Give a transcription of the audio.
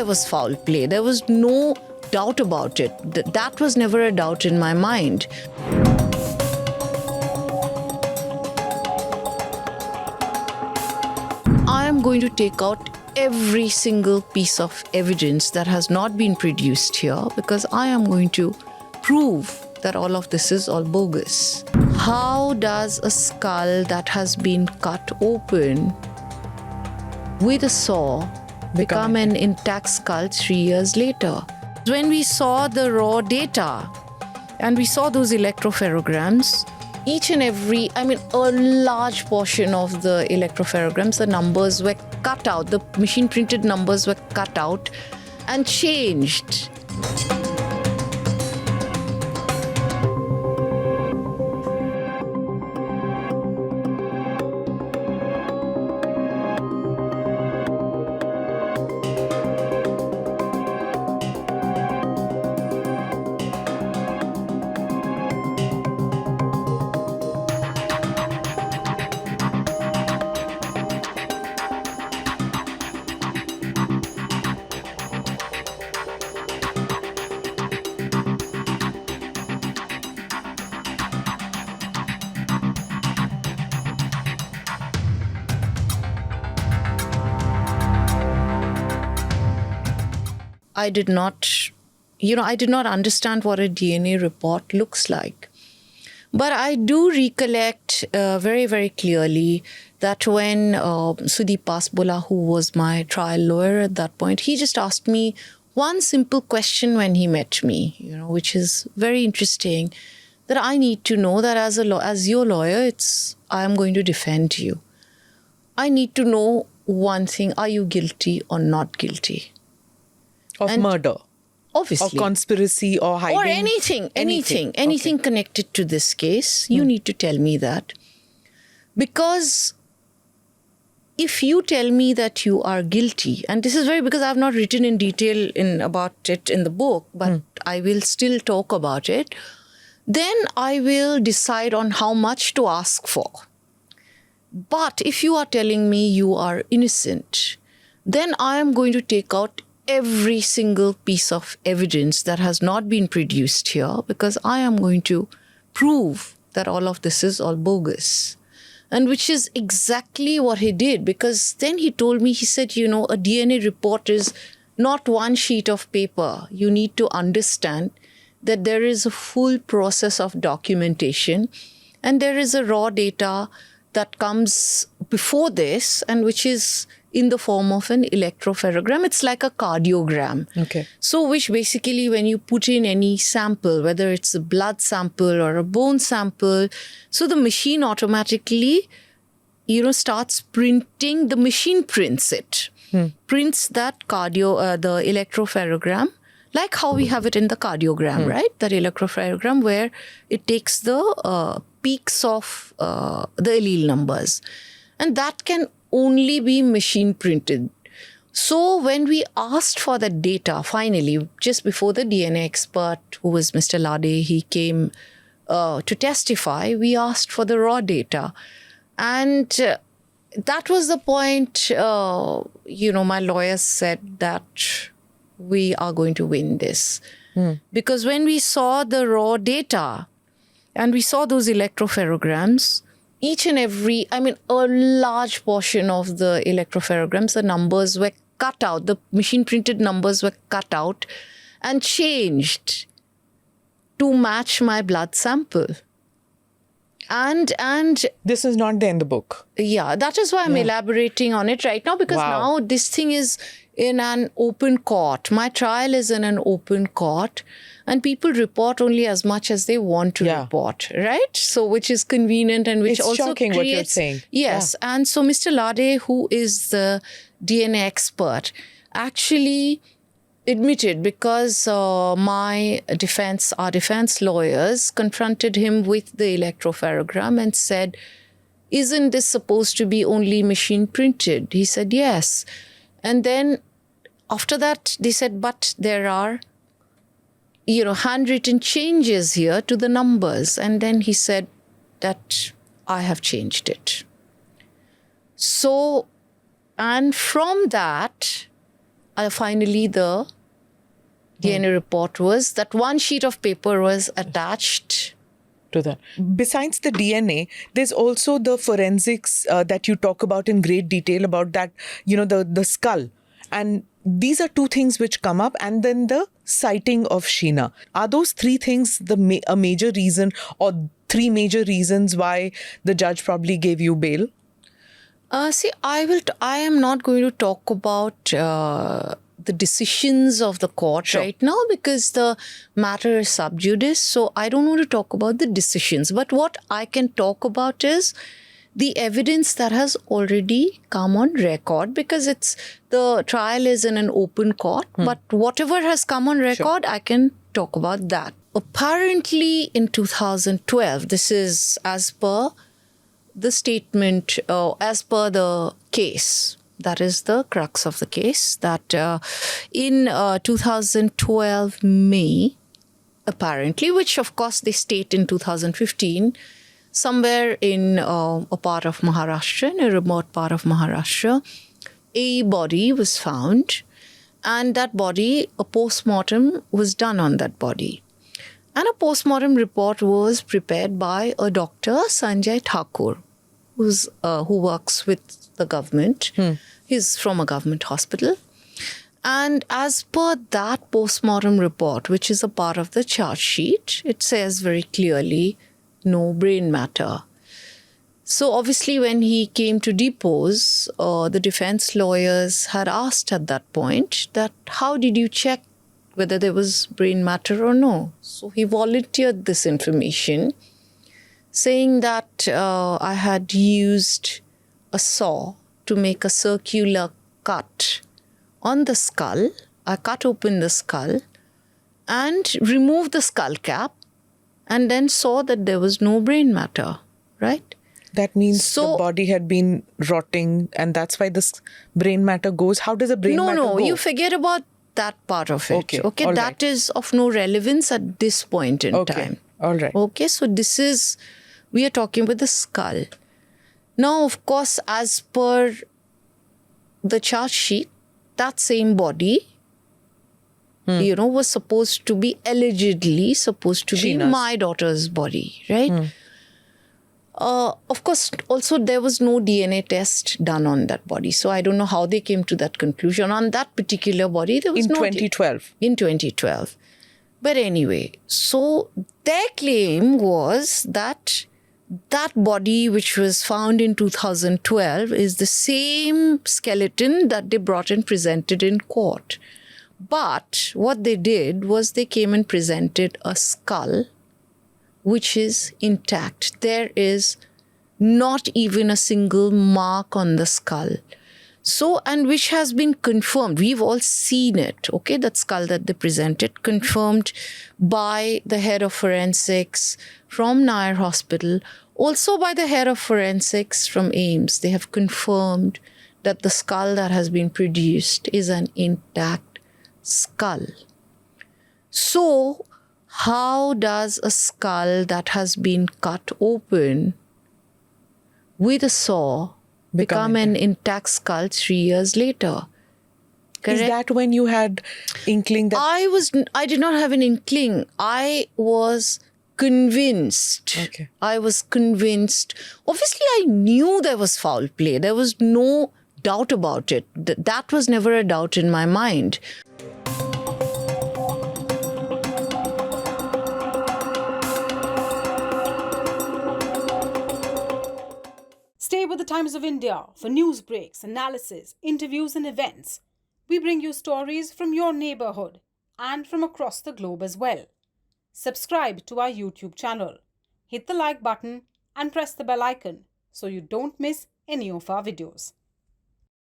there was foul play. There was no doubt about it. That was never a doubt in my mind. I am going to take out every single piece of evidence that has not been produced here, because I am going to prove that all of this is all bogus. How does a skull that has been cut open with a saw become an intact skull 3 years later? When we saw the raw data and we saw those electropherograms, each and every, a large portion of the electropherograms, the numbers were cut out, the machine printed numbers were cut out and changed. I did not understand what a DNA report looks like. But I do recollect very, very clearly that when Sudeep Pasbola, who was my trial lawyer at that point, he just asked me one simple question when he met me, which is very interesting, that I need to know that as your lawyer, I am going to defend you. I need to know one thing: are you guilty or not guilty? Of murder? Obviously. Or conspiracy or hiding? Or anything connected to this case. You need to tell me that. Because if you tell me that you are guilty, and this is because I've not written in detail about it in the book, but I will still talk about it, then I will decide on how much to ask for. But if you are telling me you are innocent, then I am going to take out every single piece of evidence that has not been produced here, because I am going to prove that all of this is all bogus. And which is exactly what he did, because then he told me, he said, a DNA report is not one sheet of paper. You need to understand that there is a full process of documentation, and there is a raw data that comes before this, and which is in the form of an electropherogram. It's like a cardiogram. Okay. So which basically, when you put in any sample, whether it's a blood sample or a bone sample, so the machine automatically, starts printing, the machine prints it, prints that the electropherogram, like how we have it in the cardiogram, right? That electropherogram where it takes the peaks of the allele numbers. And that can only be machine printed. So when we asked for the data, finally, just before the DNA expert, who was Mr. Lade, he came to testify, we asked for the raw data. And that was the point, my lawyers said that we are going to win this. Because when we saw the raw data and we saw those electropherograms, each and every, a large portion of the electropherograms, the numbers were cut out, the machine printed numbers were cut out and changed to match my blood sample. And this is not there in the book. Yeah, that is why I'm elaborating on it right now, because now this thing is in an open court. My trial is in an open court, and people report only as much as they want to report, right? So which is convenient, and which it's also shocking creates, what you're saying. Yes. And so Mr. Lade, who is the DNA expert, actually admitted, because our defense lawyers confronted him with the electropherogram and said, isn't this supposed to be only machine printed? He said, yes. And then after that, they said, but there are, handwritten changes here to the numbers. And then he said that I have changed it. So, and from that, finally the DNA report was that one sheet of paper was attached. To that. Besides the DNA, there's also the forensics that you talk about in great detail about that, the skull. And these are two things which come up, and then the sighting of Sheena. Are those three things a major reason, or three major reasons why the judge probably gave you bail? I am not going to talk about the decisions of the court right now because the matter is sub judice. So I don't want to talk about the decisions. But what I can talk about is the evidence that has already come on record, because the trial is in an open court. But whatever has come on record, I can talk about that. Apparently in 2012, this is as per the statement, as per the case, that is the crux of the case, that in 2012 May, apparently, which of course they state in 2015, somewhere in a part of Maharashtra, in a remote part of Maharashtra, a body was found, and that body, a post-mortem was done on that body. And a post-mortem report was prepared by a doctor, Sanjay Thakur, who works with the government. He's from a government hospital. And as per that post-mortem report, which is a part of the charge sheet, it says very clearly, no brain matter. So obviously when he came to depose, the defense lawyers had asked at that point that how did you check whether there was brain matter or no? So he volunteered this information, saying that I had used a saw to make a circular cut on the skull. I cut open the skull and removed the skull cap, and then saw that there was no brain matter, right? That means the body had been rotting, and that's why this brain matter goes. How does a brain matter go? No, you forget about that part of it. Okay, that is of no relevance at this point in time. All right. Okay, so we are talking about the skull. Now, of course, as per the charge sheet, that same body, was allegedly supposed to be my daughter's body, right? Of course, also there was no DNA test done on that body. So I don't know how they came to that conclusion. On that particular body, there was in 2012. In 2012. But anyway, so their claim was that body which was found in 2012 is the same skeleton that they brought and presented in court. But what they did was they came and presented a skull which is intact. There is not even a single mark on the skull. So, and which has been confirmed. We've all seen it, okay? That skull that they presented, confirmed by the head of forensics from Nair Hospital, also by the head of forensics from AIIMS. They have confirmed that the skull that has been produced is an intact skull. So, how does a skull that has been cut open with a saw become an intact skull 3 years later? Correct? Is that when you had inkling that... I did not have an inkling. I was convinced. Okay. I was convinced. Obviously, I knew there was foul play. There was no doubt about it. That was never a doubt in my mind. Stay with the Times of India for news breaks, analysis, interviews and events. We bring you stories from your neighborhood and from across the globe as well. Subscribe to our YouTube channel. Hit the like button and press the bell icon so you don't miss any of our videos.